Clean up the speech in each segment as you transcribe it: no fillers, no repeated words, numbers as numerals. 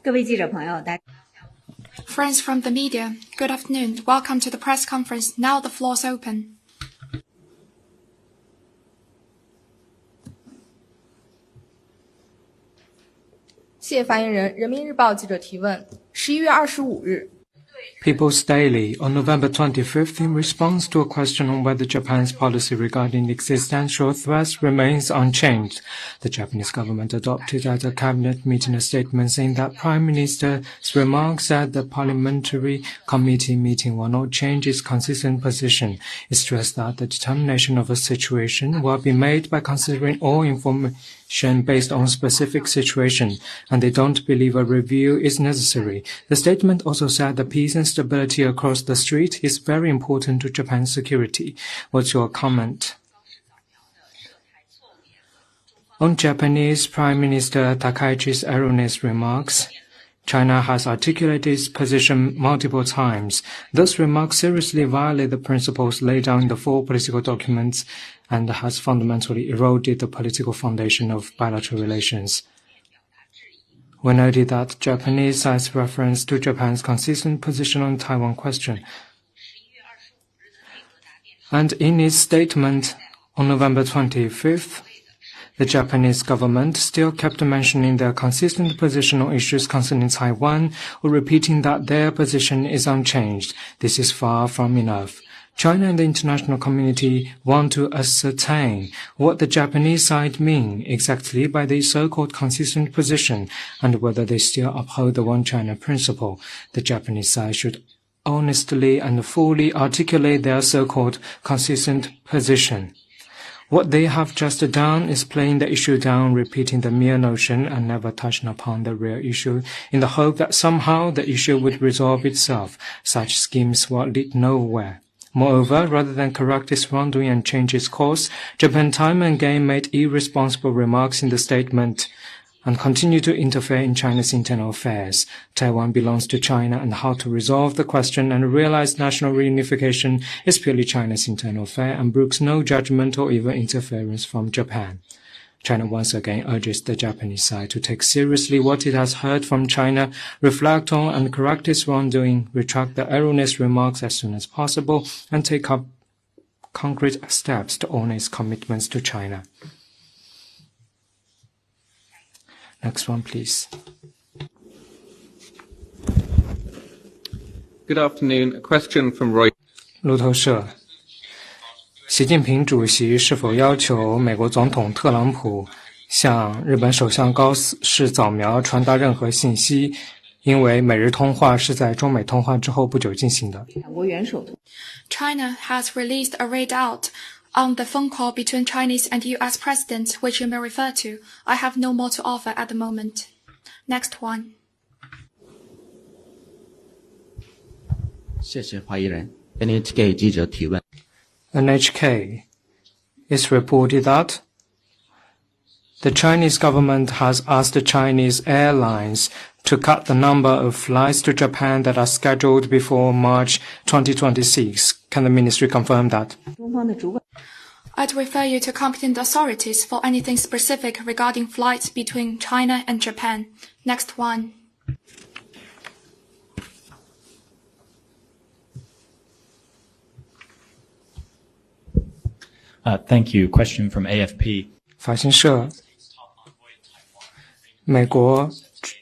各位记者朋友，大家 Friends from the media, good afternoon. Welcome to the press conference. Now the floor is open. 谢发言人，人民日报记者提问：11月25日。 People's Daily on November 25th in response to a question on whether Japan's policy regarding existential threats remains unchanged. The Japanese government adopted at a cabinet meeting a statement saying that Prime Minister's remarks at the parliamentary committee meeting will not change its consistent position. It stressed that the determination of a situation will be made by considering all information based on specific situation, and they don't believe a review is necessary. The statement also said that peace and stability across the street is very important to Japan's security. What's your comment? On Japanese Prime Minister Takaichi's erroneous remarks, China has articulated its position multiple times. Those remarks seriously violate the principles laid down in the four political documents and has fundamentally eroded the political foundation of bilateral relations. We noted that Japanese side's reference to Japan's consistent position on the Taiwan question. And in its statement on November 25th, the Japanese government still kept mentioning their consistent position on issues concerning Taiwan or repeating that their position is unchanged. This is far from enough. China and the international community want to ascertain what the Japanese side mean exactly by the so-called consistent position and whether they still uphold the One China principle. The Japanese side should honestly and fully articulate their so-called consistent position. What they have just done is playing the issue down, repeating the mere notion and never touching upon the real issue in the hope that somehow the issue would resolve itself. Such schemes will lead nowhere. Moreover, rather than correct its wrongdoing and change its course, Japan time and again made irresponsible remarks in the statement and continue to interfere in China's internal affairs. Taiwan belongs to China, and how to resolve the question and realize national reunification is purely China's internal affair and brooks no judgment or even interference from Japan. China once again urges the Japanese side to take seriously what it has heard from China, reflect on and correct its wrongdoing, retract the erroneous remarks as soon as possible, and take up concrete steps to honor its commitments to China. Next one, please. Good afternoon. A question from Roy. 路透社，习近平主席是否要求美国总统特朗普向日本首相高市早苗传达任何信息？因为美日通话是在中美通话之后不久进行的。China has released a readout on the phone call between Chinese and US presidents, which you may refer to. I have no more to offer at the moment. Next one. 谢谢发言人。NHK 记者提问。NHK is reported that the Chinese government has asked the Chinese airlines to cut the number of flights to Japan that are scheduled before March 2026. Can the ministry confirm that? I'd refer you to competent authorities for anything specific regarding flights between China and Japan. Next one. Thank you. Question from AFP. 法新社，美国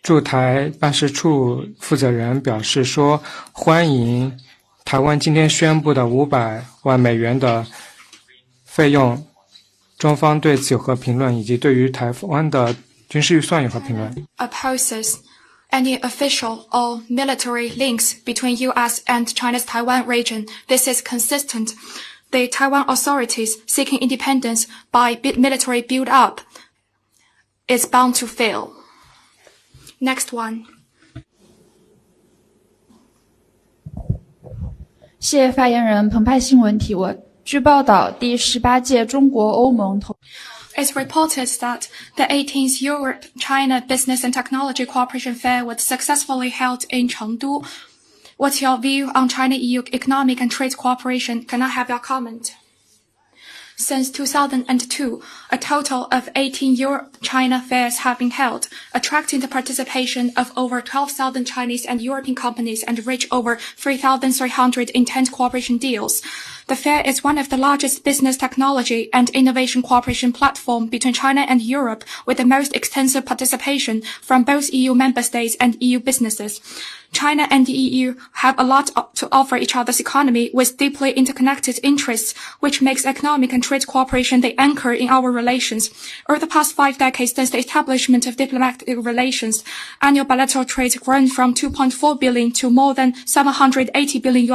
驻台办事处负责人表示说，欢迎台湾今天宣布的500万美元的费用。中方对此有何评论，以及对于台湾的军事预算有何评论 ？Opposes any official or military links between U.S. and China's Taiwan region. This is consistent. The Taiwan authorities seeking independence by military build-up is bound to fail. Next one. 谢发言人澎湃新闻提问。据报道，第18届中国欧盟投 It's reported that the 18th Europe-China Business and Technology Cooperation Fair was successfully held in Chengdu. What's your view on China-EU economic and trade cooperation? Can I have your comment? Since 2002, a total of 18 Europe China fairs have been held, attracting the participation of over 12,000 Chinese and European companies and reach over 3,300 intent cooperation deals. The fair is one of the largest business technology and innovation cooperation platform between China and Europe, with the most extensive participation from both EU member states and EU businesses. China and the EU have a lot to offer each other's economy with deeply interconnected interests, which makes economic and trade cooperation the anchor in our relations. Over the past 5 decades since the establishment of diplomatic relations, annual bilateral trade grown from 2.4 billion to more than $780 billion,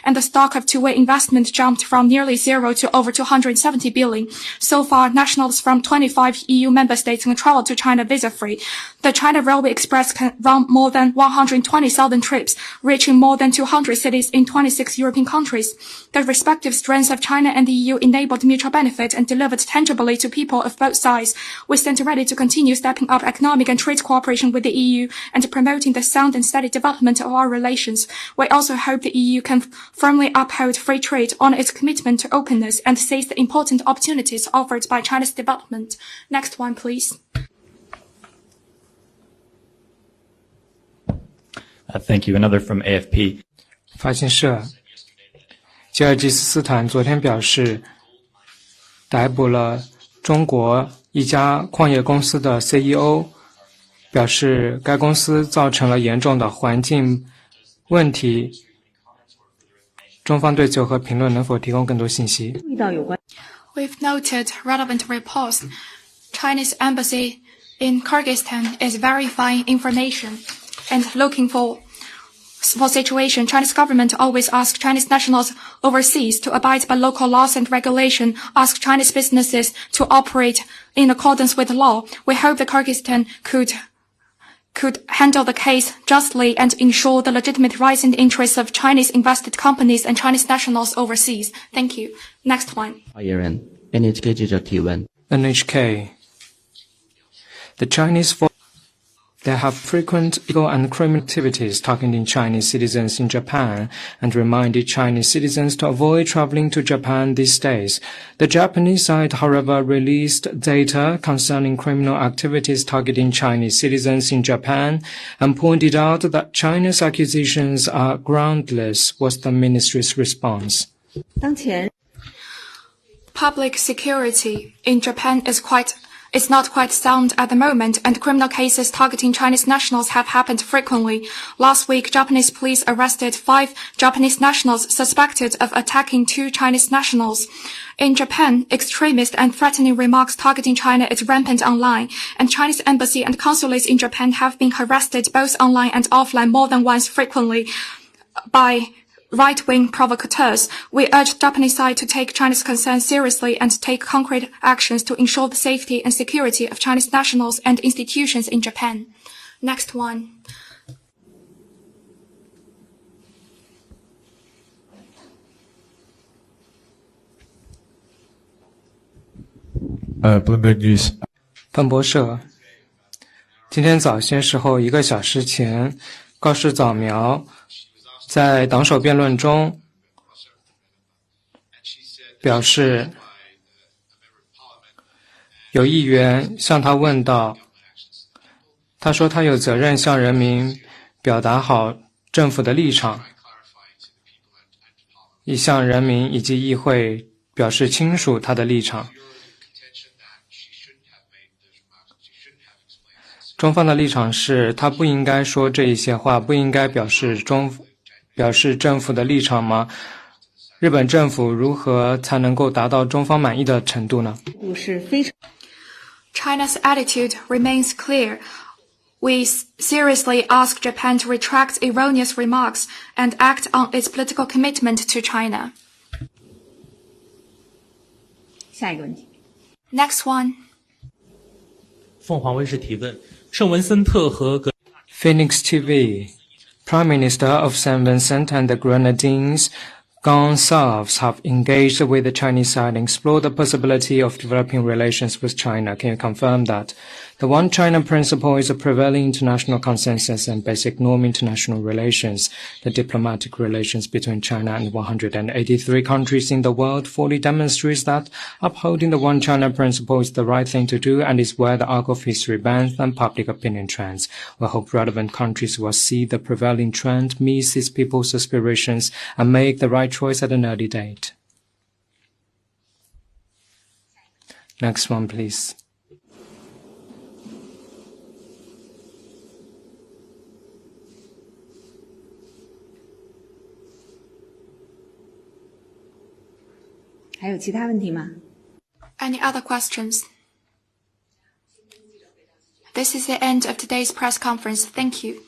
and the stock of two-way investment jumped from nearly zero to over 270 billion. So far, nationals from 25 EU member states can travel to China visa-free. The China Railway Express can run more than 120,000 trips, reaching more than 200 cities in 26 European countries. The respective strengths of China and the EU enabled mutual benefit and delivered tangibly to people of both sides. We stand ready to continue stepping up economic and trade cooperation with the EU and promoting the sound and steady development of our relations. We also hope the EU can firmly uphold free trade, honor its commitment to openness, and seize the important opportunities offered by China's development. Next one, please. Thank you. Another from AFP. 法新社，吉尔吉斯斯坦昨天表示，逮捕了中国一家矿业公司的 CEO， 表示该公司造成了严重的环境问题。中方对此有何评论？能否提供更多信息？ We've noted relevant reports. Chinese embassy in Kyrgyzstan is verifying information and looking for situation. Chinese government always asks Chinese nationals overseas to abide by local laws and regulation, ask Chinese businesses to operate in accordance with the law. We hope that Kyrgyzstan could handle the case justly and ensure the legitimate rights and interests of Chinese invested companies and Chinese nationals overseas. Thank you. Next one. 发言人 NHK 记者提问。 NHK. The Chinese They have frequent illegal and criminal activities targeting Chinese citizens in Japan and reminded Chinese citizens to avoid traveling to Japan these days. The Japanese side, however, released data concerning criminal activities targeting Chinese citizens in Japan and pointed out that China's accusations are groundless, was the ministry's response. Public security in Japan is not quite sound at the moment, and criminal cases targeting Chinese nationals have happened frequently. Last week, Japanese police arrested 5 Japanese nationals suspected of attacking 2 Chinese nationals. In Japan, extremist and threatening remarks targeting China is rampant online, and Chinese embassy and consulates in Japan have been harassed both online and offline more than once frequently by right-wing provocateurs. We urge Japanese side to take China's concerns seriously and take concrete actions to ensure the safety and security of Chinese nationals and institutions in Japan. Next one. Bloomberg News. 彭博社，今天早些时候1个小时前，告示早苗在党首辩论中表示，有议员向他问道，他说他有责任向人民表达好政府的立场，以向人民以及议会表示清楚他的立场。中方的立场是，他不应该说这一些话，不应该表示政府的立场吗？日本政府如何才能够达到中方满意的程度呢？ China's attitude remains clear. We seriously ask Japan to retract erroneous remarks and act on its political commitment to China. 下一个问题。 Next one. 凤凰卫视提问：圣文森特和Phoenix TV. Prime Minister of St. Vincent and the Grenadines, Gonçalves, have engaged with the Chinese side and explored the possibility of developing relations with China. Can you confirm that? The One China principle is a prevailing international consensus and basic norm in international relations. The diplomatic relations between China and 183 countries in the world fully demonstrates that upholding the One China principle is the right thing to do and is where the arc of history bends and public opinion trends. We hope relevant countries will see the prevailing trend, meet its people's aspirations, and make the right choice at an early date. Next one, please.还有其他问题吗？ Any other questions? This is the end of today's press conference. Thank you.